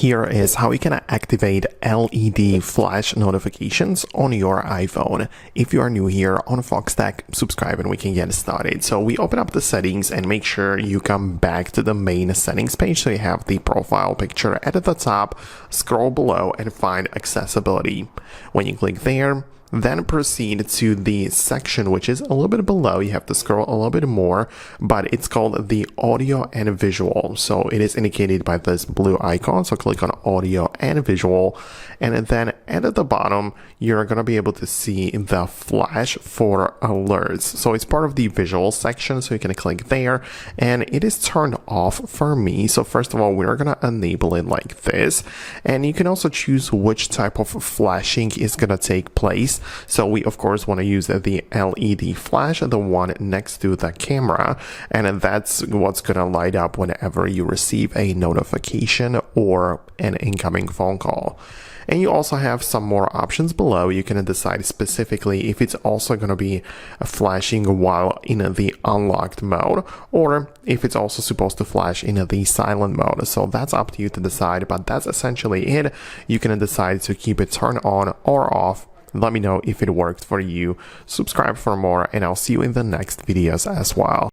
Here is how you can activate LED flash notifications on your iPhone. If you are new here on Foxtecc, subscribe and we can get started. So we open up the settings and make sure you come back to the main settings page. So you have the profile picture at the top, scroll below and find accessibility. When you click there, then proceed to the section which is a little bit below. You have to scroll a little bit more, but it's called the audio and visual. So it is indicated by this blue icon. So click on audio and visual. And then at the bottom, you're going to be able to see the flash for alerts. So it's part of the visual section. So you can click there and it is turned off for me. So first of all, we're going to enable it like this. And you can also choose which type of flashing is going to take place. So we of course want to use the LED flash, the one next to the camera, and that's what's going to light up whenever you receive a notification or an incoming phone call. And you also have some more options below. You can decide specifically if it's also going to be flashing while in the unlocked mode, or if it's also supposed to flash in the silent mode. So that's up to you to decide, but that's essentially it. You can decide to keep it turned on or off. Let me know if it worked for you. Subscribe for more, and I'll see you in the next videos as well.